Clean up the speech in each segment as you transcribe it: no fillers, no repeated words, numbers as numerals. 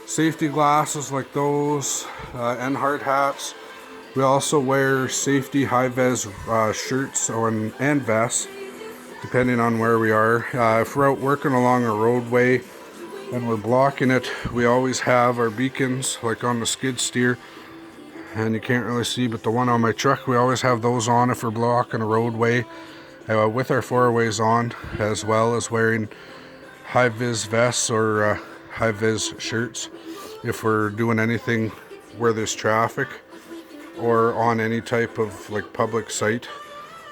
safety glasses like those, and hard hats. We also wear safety high-vis shirts and vests, depending on where we are. If we're out working along a roadway and we're blocking it, we always have our beacons, like on the skid steer, and you can't really see, but the one on my truck, we always have those on if we're blocking a roadway, with our four-ways on, as well as wearing high-vis vests or high-vis shirts if we're doing anything where there's traffic or on any type of like public site.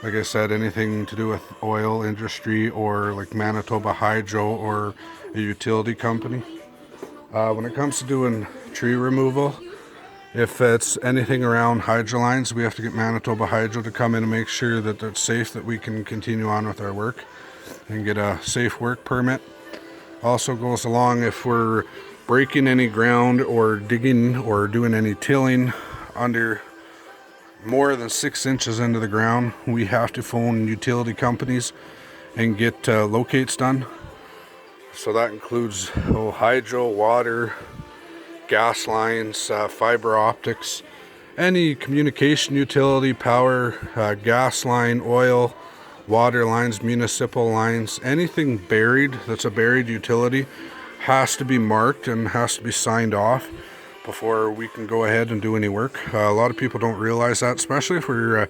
Like I said, anything to do with oil industry or like Manitoba Hydro or a utility company. When it comes to doing tree removal, if it's anything around hydro lines, we have to get Manitoba Hydro to come in and make sure that it's safe, that we can continue on with our work and get a safe work permit. Also goes along if we're breaking any ground or digging or doing any tilling under more than 6 inches into the ground, we have to phone utility companies and get locates done. So that includes hydro, water, gas lines, fiber optics, any communication utility, power, gas line, oil, water lines, municipal lines, anything buried that's a buried utility has to be marked and has to be signed off before we can go ahead and do any work. A lot of people don't realize that, especially if we're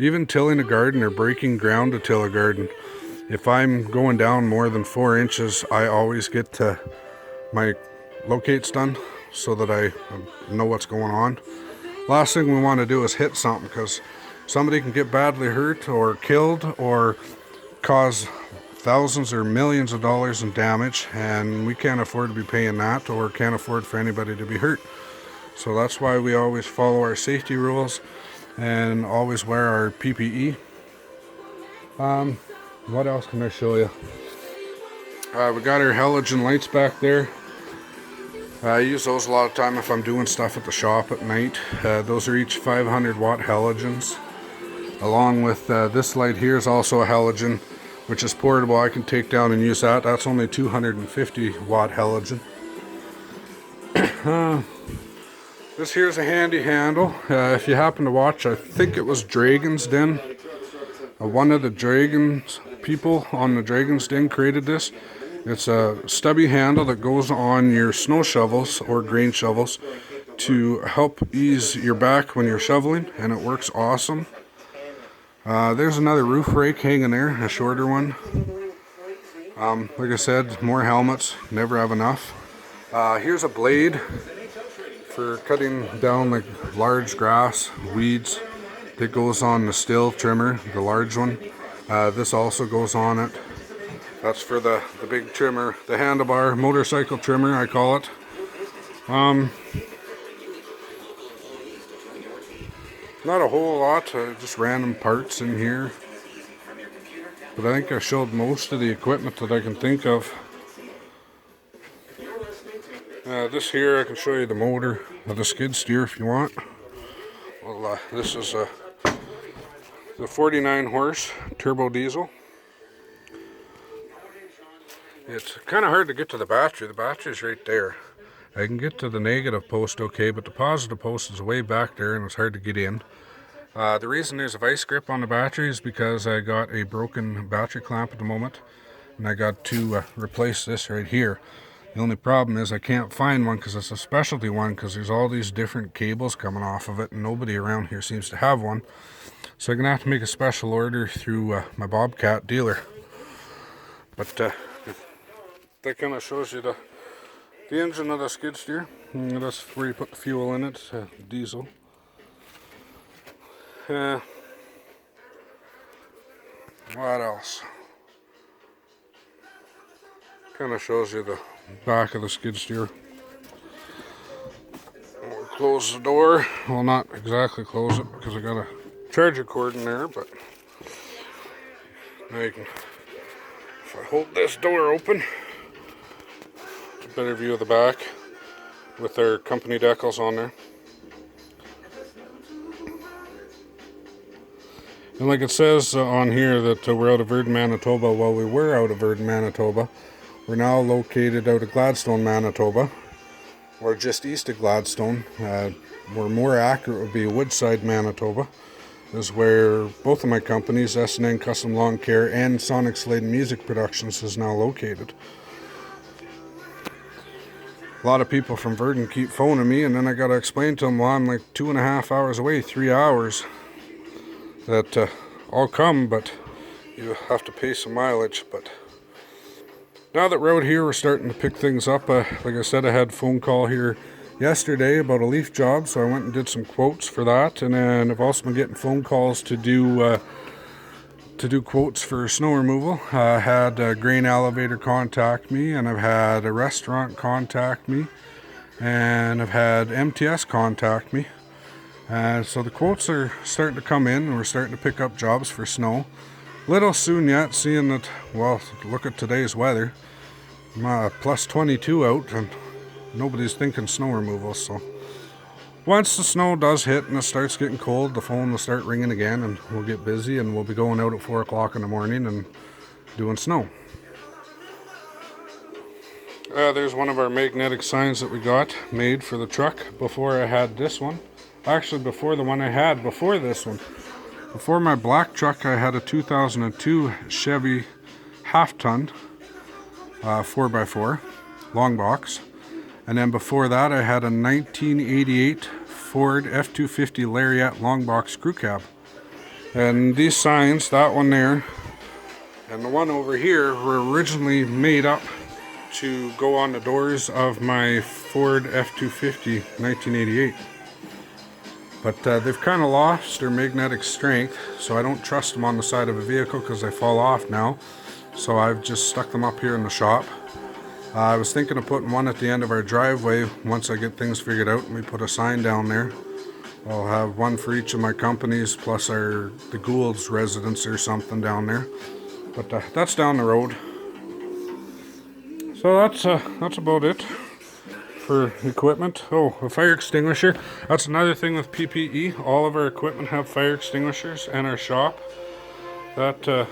even tilling a garden or breaking ground to till a garden. If I'm going down more than 4 inches, I always get my locates done so that I know what's going on. Last thing we want to do is hit something, because somebody can get badly hurt or killed or cause thousands or millions of dollars in damage, and we can't afford to be paying that, or can't afford for anybody to be hurt. So that's why we always follow our safety rules and always wear our PPE. What else can I show you? We got our halogen lights back there. I use those a lot of time if I'm doing stuff at the shop at night. Those are each 500 watt halogens. Along with this light here is also a halogen, which is portable. I can take down and use that. That's only 250 watt halogen. This here's a handy handle. If you happen to watch, I think it was Dragon's Den. One of the Dragons people on the Dragon's Den created this. It's a stubby handle that goes on your snow shovels or grain shovels to help ease your back when you're shoveling, and it works awesome. There's another roof rake hanging there, a shorter one. Like I said, more helmets, never have enough. Here's a blade for cutting down like large grass, weeds, that goes on the still trimmer, the large one. This also goes on it. That's for the big trimmer, the handlebar, motorcycle trimmer, I call it. Not a whole lot, just random parts in here. But I think I showed most of the equipment that I can think of. This here, I can show you the motor of the skid steer if you want. Well, this is the 49 horse turbo diesel. It's kind of hard to get to the battery. The battery's right there. I can get to the negative post okay, but the positive post is way back there and it's hard to get in. The reason there's a vice grip on the battery is because I got a broken battery clamp at the moment, and I got to replace this right here. The only problem is I can't find one because it's a specialty one, because there's all these different cables coming off of it and nobody around here seems to have one. So I'm going to have to make a special order through my Bobcat dealer. But that kind of shows you the engine of the skid steer. And that's where you put the fuel in it, diesel. What else? Kind of shows you the back of the skid steer. We'll close the door. Well, not exactly close it because I got a charger cord in there, but now you can, if I hold this door open, it's a better view of the back with their company decals on there. And like it says on here that we're out of Virden, Manitoba. Well, we were out of Virden, Manitoba. We're now located out of Gladstone, Manitoba. or just east of Gladstone, where more accurate would be Woodside, Manitoba, is where both of my companies, S&N Custom Lawn Care and Sonic Slade Music Productions, is now located. A lot of people from Virden keep phoning me, and then I gotta explain to them, well, I'm like 2.5 hours away, 3 hours, that I'll come, but you have to pay some mileage. But now that we're out here, we're starting to pick things up. Like I said, I had a phone call here yesterday about a leaf job, so I went and did some quotes for that. And then I've also been getting phone calls to do quotes for snow removal. I had a grain elevator contact me, and I've had a restaurant contact me, and I've had MTS contact me. So the quotes are starting to come in, and we're starting to pick up jobs for snow. Little soon yet, seeing that, well, look at today's weather. Plus 22 out, and nobody's thinking snow removal. So once the snow does hit and it starts getting cold, the phone will start ringing again, and we'll get busy, and we'll be going out at 4 o'clock in the morning and doing snow. There's one of our magnetic signs that we got made for the truck before I had this one. Actually, before the one I had before this one. Before my black truck, I had a 2002 Chevy half-ton 4x4 long box, and then before that I had a 1988 Ford F-250 Lariat long box crew cab. And these signs, that one there and the one over here, were originally made up to go on the doors of my Ford F-250 1988. But they've kind of lost their magnetic strength, so I don't trust them on the side of a vehicle because they fall off now. So I've just stuck them up here in the shop. I was thinking of putting one at the end of our driveway once I get things figured out and we put a sign down there. I'll have one for each of my companies, plus the Gould's residence or something down there. But that's down the road. So that's about it for equipment. Oh, a fire extinguisher. That's another thing with PPE. All of our equipment have fire extinguishers in our shop. That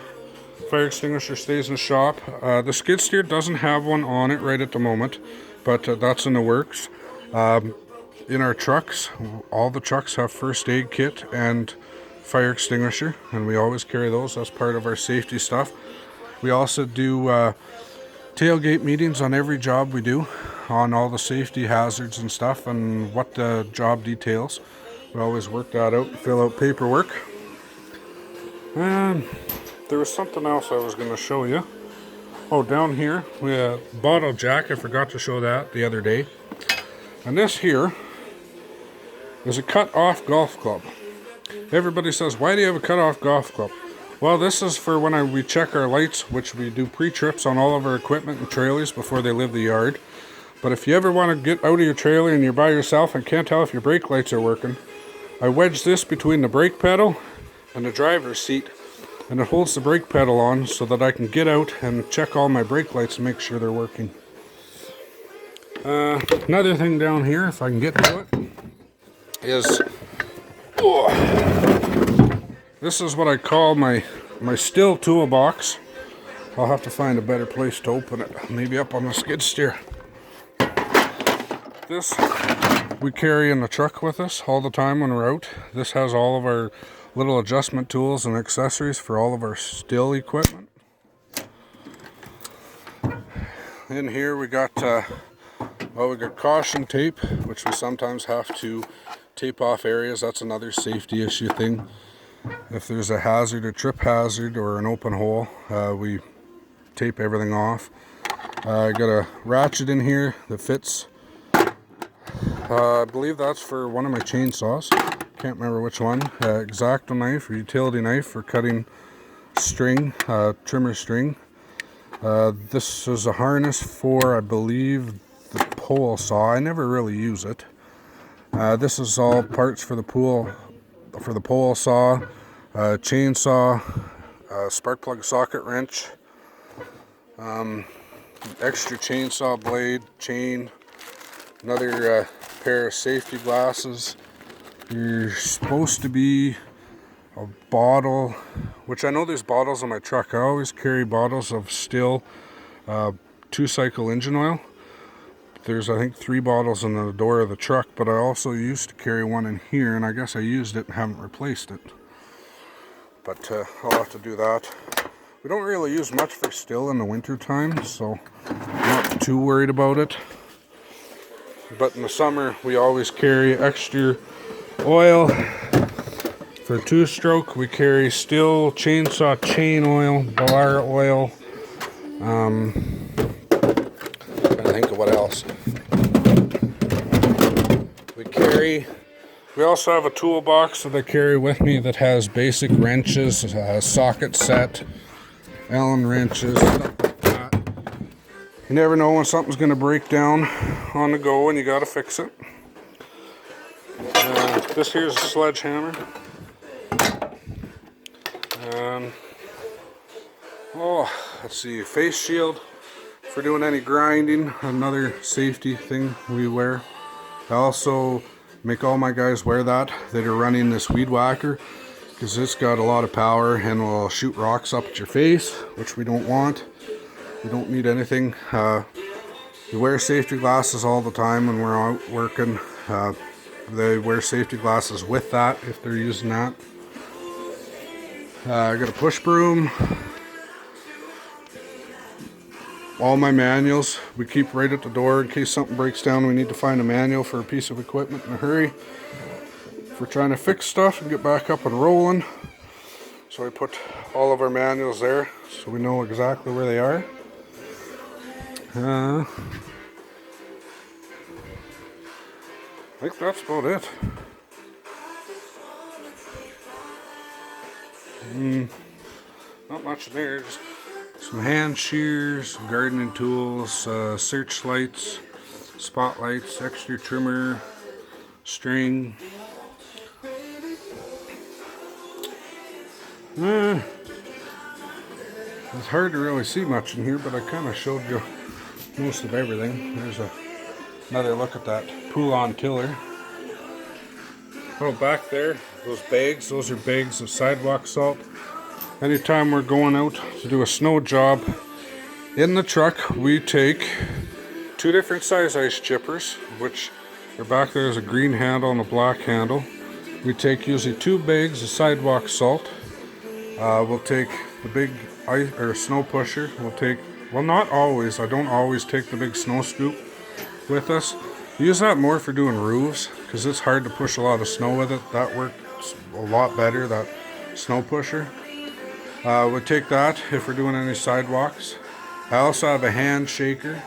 fire extinguisher stays in the shop. The skid steer doesn't have one on it right at the moment, but that's in the works. In our trucks, all the trucks have first aid kit and fire extinguisher, and we always carry those. That's part of our safety stuff. We also do tailgate meetings on every job we do, on all the safety hazards and stuff and what the job details. We always work that out and fill out paperwork. And there was something else I was going to show you. Oh, down here we have bottle jack. I forgot to show that the other day. And this here is a cut off golf club. Everybody says, why do you have a cut off golf club? Well, this is for when we check our lights, which we do pre-trips on all of our equipment and trailers before they leave the yard. But if you ever want to get out of your trailer and you're by yourself and can't tell if your brake lights are working, I wedge this between the brake pedal and the driver's seat, and it holds the brake pedal on so that I can get out and check all my brake lights and make sure they're working. Another thing down here, if I can get to it, is this is what I call my still toolbox. I'll have to find a better place to open it, maybe up on the skid steer. This we carry in the truck with us all the time when we're out. This has all of our little adjustment tools and accessories for all of our still equipment. In here we got caution tape, which we sometimes have to tape off areas. That's another safety issue thing. If there's a hazard, a trip hazard, or an open hole, we tape everything off. I got a ratchet in here that fits. I believe that's for one of my chainsaws. Can't remember which one. X-Acto knife or utility knife for cutting string, trimmer string. This is a harness for, I believe, the pole saw. I never really use it. This is all parts for the pole saw, chainsaw, spark plug socket wrench, extra chainsaw blade, chain, another pair of safety glasses. There's supposed to be a bottle, which I know there's bottles in my truck. I always carry bottles of still 2-cycle engine oil. There's, I think, 3 bottles in the door of the truck, but I also used to carry one in here, and I guess I used it and haven't replaced it. But I'll have to do that. We don't really use much for still in the winter time, so I'm not too worried about it. But in the summer, we always carry extra oil. For 2-stroke, we carry still chainsaw chain oil, bar oil. I think of what else. We also have a toolbox that I carry with me that has basic wrenches, socket set, Allen wrenches, stuff like that. You never know when something's going to break down on the go and you got to fix it. This here's a sledgehammer. Let's see, face shield for doing any grinding, another safety thing we wear. I also make all my guys wear that are running this weed whacker, because it's got a lot of power and will shoot rocks up at your face, which we don't want. We don't need anything. We wear safety glasses all the time when we're out working. They wear safety glasses with that if they're using that. I got a push broom. All my manuals we keep right at the door in case something breaks down. We need to find a manual for a piece of equipment in a hurry. If we're trying to fix stuff and get back up and rolling. So I put all of our manuals there so we know exactly where they are. I think that's about it. Not much in there, just some hand shears, gardening tools, searchlights, spotlights, extra trimmer, string. It's hard to really see much in here, but I kind of showed you most of everything. There's another look at that pull-on tiller. Oh, back there, those bags, those are bags of sidewalk salt. Anytime we're going out to do a snow job, in the truck we take 2 different size ice chippers, which are back there is a green handle and a black handle. We take usually 2 bags of sidewalk salt. We'll take the big ice or snow pusher. We'll take, well, not always. I don't always take the big snow scoop with us. We use that more for doing roofs because it's hard to push a lot of snow with it. That works a lot better, that snow pusher. We'll take that if we're doing any sidewalks. I also have a hand shaker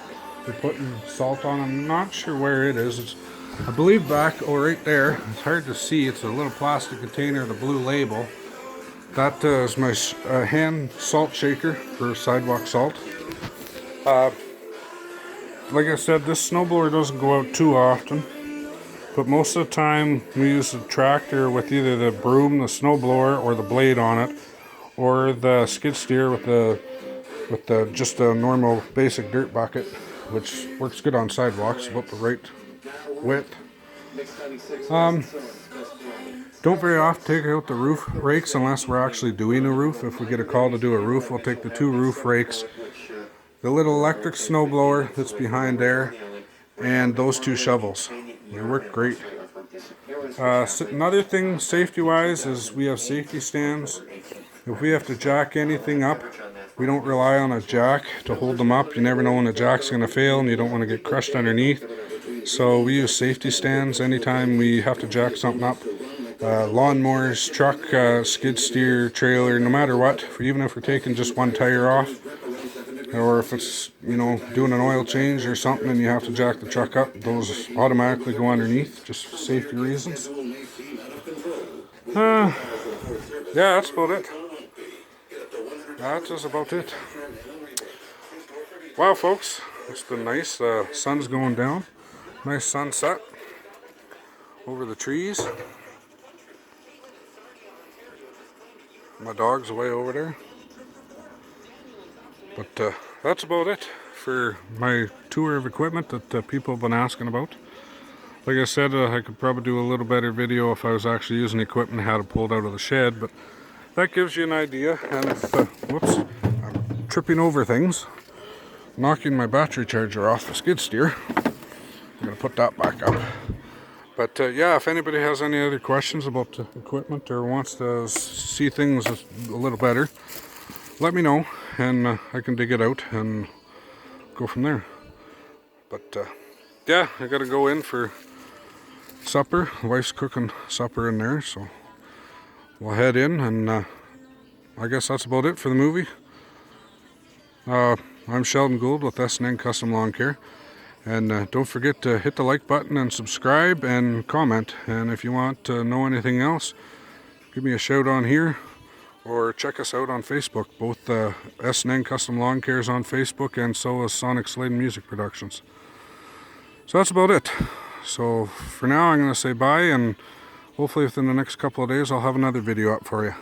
for putting salt on. I'm not sure where it is. It's, I believe back, right there. It's hard to see. It's a little plastic container with a blue label. That is my hand salt shaker for sidewalk salt. Like I said, this snowblower doesn't go out too often, but most of the time we use the tractor with either the broom, the snowblower, or the blade on it, or the skid steer with the just a normal basic dirt bucket, which works good on sidewalks, about the right width. Don't very often take out the roof rakes unless we're actually doing a roof. If we get a call to do a roof, we'll take the 2 roof rakes, the little electric snowblower that's behind there, and those 2 shovels. They work great. Another thing safety-wise is we have safety stands. If we have to jack anything up, we don't rely on a jack to hold them up. You never know when the jack's going to fail and you don't want to get crushed underneath. So we use safety stands anytime we have to jack something up. Lawnmowers, truck, skid steer, trailer, no matter what. Even if we're taking just 1 tire off, or if it's, you know, doing an oil change or something and you have to jack the truck up, those automatically go underneath, just for safety reasons. Yeah, that's about it. That is about it. Wow, folks, it's been nice. The sun's going down. Nice sunset over the trees. My dog's way over there. But that's about it for my tour of equipment that people have been asking about. Like I said, I could probably do a little better video if I was actually using the equipment and had it pulled out of the shed, but that gives you an idea. And if, whoops, I'm tripping over things, knocking my battery charger off the skid steer. I'm gonna put that back up. But yeah, if anybody has any other questions about the equipment or wants to see things a little better, let me know, and I can dig it out and go from there. But yeah, I gotta go in for supper. The wife's cooking supper in there, so we'll head in, and I guess that's about it for the movie. I'm Sheldon Gould with S&N Custom Lawn Care. And don't forget to hit the like button and subscribe and comment. And if you want to know anything else, give me a shout on here or check us out on Facebook. Both S&N Custom Lawn Care is on Facebook, and so is Sonic Slade Music Productions. So that's about it. So for now, I'm going to say bye, and hopefully within the next couple of days I'll have another video up for you.